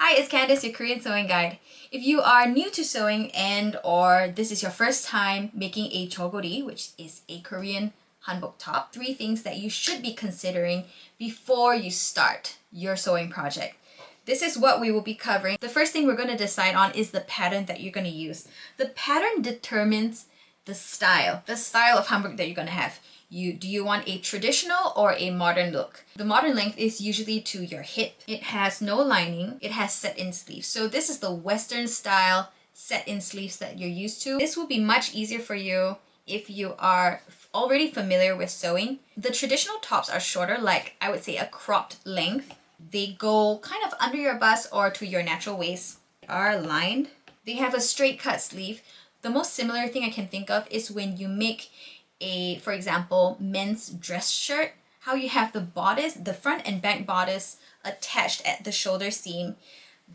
Hi, it's Candice, your Korean sewing guide. If you are new to sewing and or this is your first time making a Jeogori, which is a Korean Hanbok top, 3 things that you should be considering before you start your sewing project. This is what we will be covering. The first thing we're going to decide on is the pattern that you're going to use. The pattern determines the style of hanbok that you're going to have. Do you want a traditional or a modern look? The modern length is usually to your hip. It has no lining. It has set-in sleeves. So this is the Western style set-in sleeves that you're used to. This will be much easier for you if you are already familiar with sewing. The traditional tops are shorter, like I would say a cropped length. They go kind of under your bust or to your natural waist. They are lined. They have a straight cut sleeve. The most similar thing I can think of is when you make a, for example, men's dress shirt, how you have the bodice, the front and back bodice attached at the shoulder seam.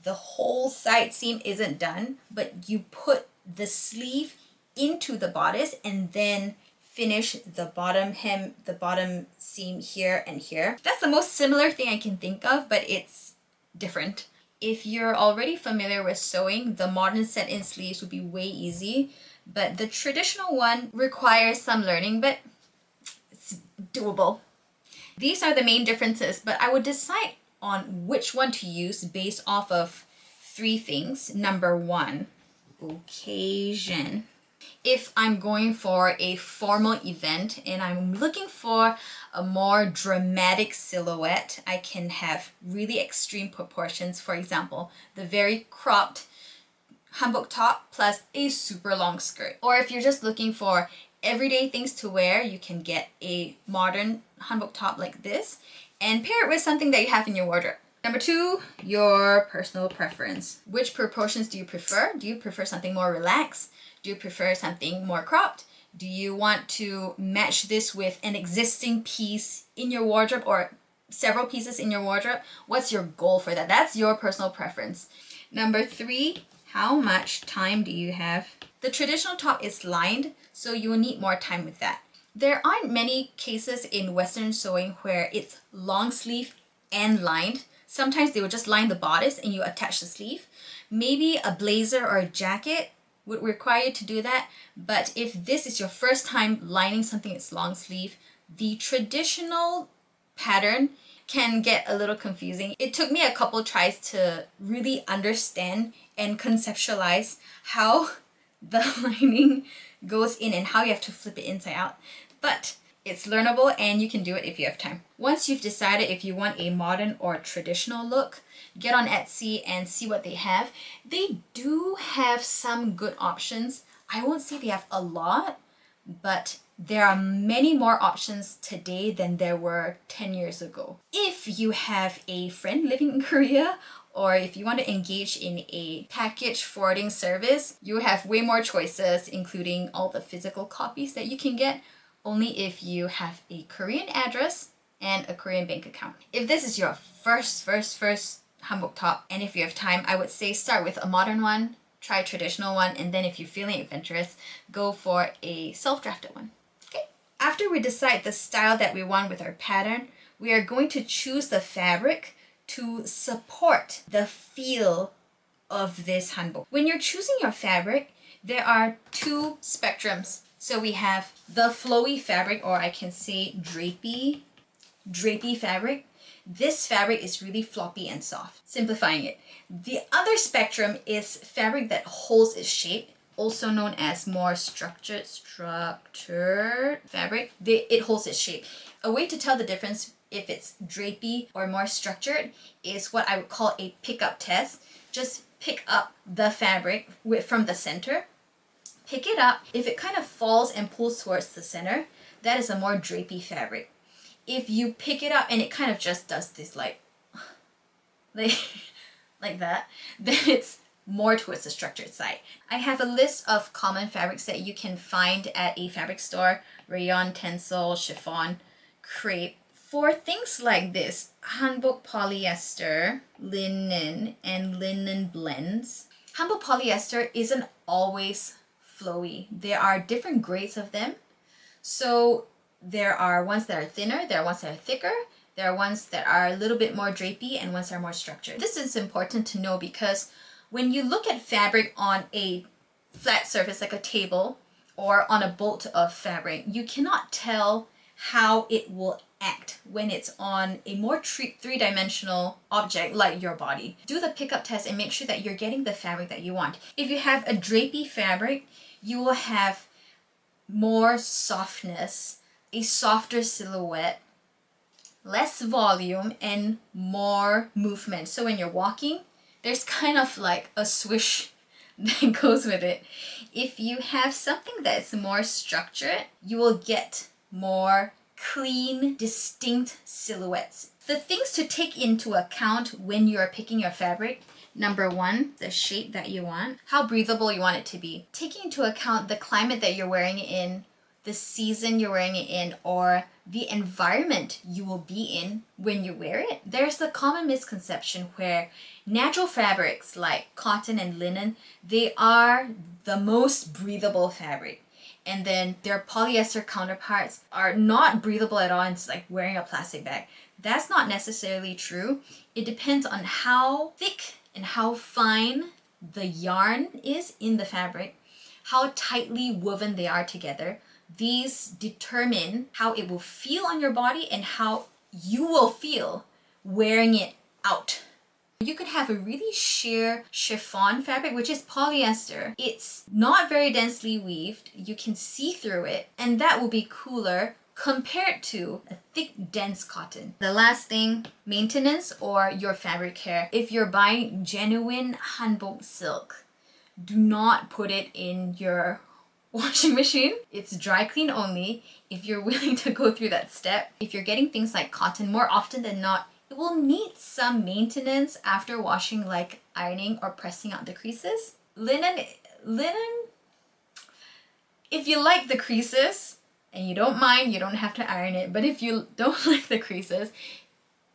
The whole side seam isn't done, but you put the sleeve into the bodice and then finish the bottom hem, the bottom seam here and here. That's the most similar thing I can think of, but it's different. If you're already familiar with sewing, the modern set-in sleeves would be way easy, but the traditional one requires some learning, but it's doable. These are the main differences, but I would decide on which one to use based off of 3 things. Number 1, occasion. If I'm going for a formal event and I'm looking for a more dramatic silhouette, I can have really extreme proportions. For example, the very cropped hanbok top plus a super long skirt. Or if you're just looking for everyday things to wear, you can get a modern hanbok top like this and pair it with something that you have in your wardrobe. Number 2, your personal preference. Which proportions do you prefer? Do you prefer something more relaxed? Do you prefer something more cropped? Do you want to match this with an existing piece in your wardrobe or several pieces in your wardrobe? What's your goal for that? That's your personal preference. Number 3, how much time do you have? The traditional top is lined, so you will need more time with that. There aren't many cases in Western sewing where it's long sleeve and lined. Sometimes they will just line the bodice and you attach the sleeve. Maybe a blazer or a jacket would require you to do that, but if this is your first time lining something that's long sleeve, the traditional pattern can get a little confusing. It took me a couple tries to really understand and conceptualize how the lining goes in and how you have to flip it inside out, but it's learnable and you can do it if you have time. Once you've decided if you want a modern or traditional look, get on Etsy and see what they have. They do have some good options. I won't say they have a lot, but there are many more options today than there were 10 years ago. If you have a friend living in Korea, or if you want to engage in a package forwarding service, you have way more choices, including all the physical copies that you can get, only if you have a Korean address and a Korean bank account. If this is your first hanbok top, and if you have time, I would say start with a modern one, try a traditional one, and then if you're feeling adventurous, go for a self-drafted one. Okay. After we decide the style that we want with our pattern, we are going to choose the fabric to support the feel of this hanbok. When you're choosing your fabric, there are 2 spectrums. So we have the flowy fabric, or I can say drapey fabric. This fabric is really floppy and soft, simplifying it. The other spectrum is fabric that holds its shape, also known as more structured fabric. It holds its shape. A way to tell the difference if it's drapey or more structured is what I would call a pick-up test. Just pick up the fabric from the center. Pick it up. If it kind of falls and pulls towards the center, that is a more drapey fabric. If you pick it up and it kind of just does this like that, then it's more towards the structured side. I have a list of common fabrics that you can find at a fabric store: rayon, tencel, chiffon, crepe. For things like this, hanbok polyester, linen, and linen blends, hanbok polyester isn't always flowy. There are different grades of them. So there are ones that are thinner, there are ones that are thicker, There are ones that are a little bit more drapey and ones that are more structured. This is important to know because when you look at fabric on a flat surface like a table or on a bolt of fabric, you cannot tell how it will act when it's on a more three-dimensional object like your body. Do the pickup test and make sure that you're getting the fabric that you want. If you have a drapey fabric, you will have more softness, a softer silhouette, less volume, and more movement. So when you're walking, there's kind of like a swish that goes with it. If you have something that's more structured, you will get more clean, distinct silhouettes. The things to take into account when you are picking your fabric: number one, the shape that you want, how breathable you want it to be. Taking into account the climate that you're wearing it in, the season you're wearing it in, or the environment you will be in when you wear it. There's the common misconception where natural fabrics like cotton and linen, they are the most breathable fabric. And then their polyester counterparts are not breathable at all, and it's like wearing a plastic bag. That's not necessarily true. It depends on how thick and how fine the yarn is in the fabric, how tightly woven they are together. These determine how it will feel on your body and how you will feel wearing it out. You could have a really sheer chiffon fabric, which is polyester. It's not very densely weaved. You can see through it, and that will be cooler compared to a thick, dense cotton. The last thing, maintenance or your fabric care. If you're buying genuine Hanbok silk, do not put it in your washing machine. It's dry clean only if you're willing to go through that step. If you're getting things like cotton, more often than not, it will need some maintenance after washing, like ironing or pressing out the creases. Linen, if you like the creases and you don't mind, you don't have to iron it. But if you don't like the creases,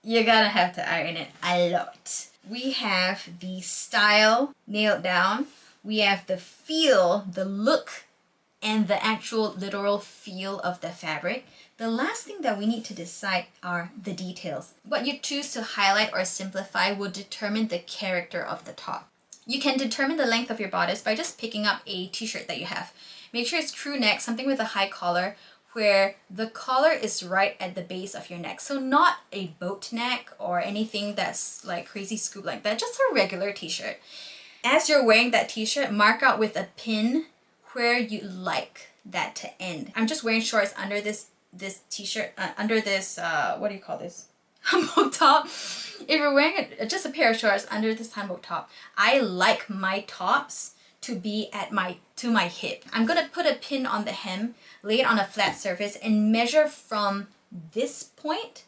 you're gonna have to iron it a lot. We have the style nailed down. We have the feel, the look, and the actual literal feel of the fabric. The last thing that we need to decide are the details. What you choose to highlight or simplify will determine the character of the top. You can determine the length of your bodice by just picking up a t-shirt that you have. Make sure it's crew neck, something with a high collar, where the collar is right at the base of your neck. So not a boat neck or anything that's like crazy scoop like that, just a regular t-shirt. As you're wearing that t-shirt, mark out with a pin where you like that to end. I'm just wearing shorts under this t-shirt, under this, what do you call this? Hanbok top. If you're wearing just a pair of shorts under this Hanbok top, I like my tops to be at to my hip. I'm gonna put a pin on the hem, lay it on a flat surface, and measure from this point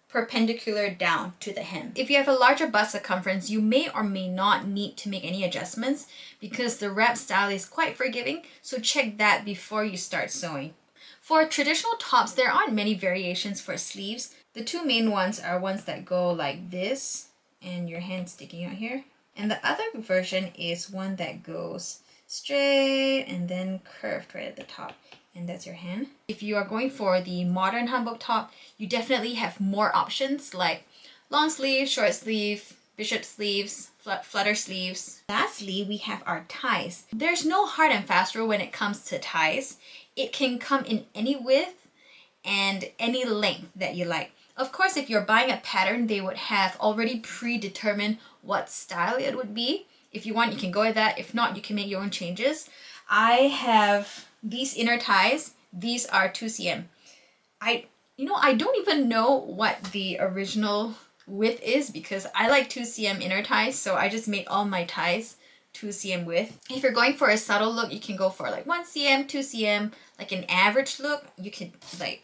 perpendicular down to the hem. If you have a larger bust circumference, you may or may not need to make any adjustments because the wrap style is quite forgiving, so check that before you start sewing. For traditional tops, there aren't many variations for sleeves. The two main ones are ones that go like this and your hand sticking out here. And the other version is one that goes straight and then curved right at the top. And that's your hand. If you are going for the modern Hanbok top, you definitely have more options like long sleeve, short sleeve, bishop sleeves, flutter sleeves. Lastly, we have our ties. There's no hard and fast rule when it comes to ties. It can come in any width and any length that you like. Of course, if you're buying a pattern, they would have already predetermined what style it would be. If you want, you can go with that. If not, you can make your own changes. I have these inner ties. These are 2cm. I don't even know what the original width is because I like 2cm inner ties, so I just made all my ties 2cm width. If you're going for a subtle look, you can go for like 1cm, 2cm, like an average look. You could like,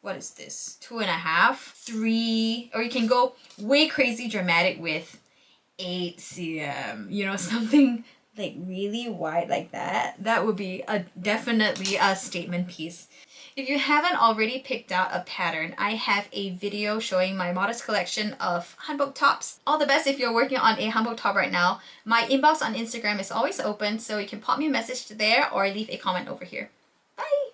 what is this? 2.5, 3, or you can go way crazy dramatic with 8cm, you know, something like really wide like that. That would be definitely a statement piece. If you haven't already picked out a pattern, I have a video showing my modest collection of Hanbok tops. All the best if you're working on a Hanbok top right now. My inbox on Instagram is always open, so you can pop me a message there or leave a comment over here. Bye!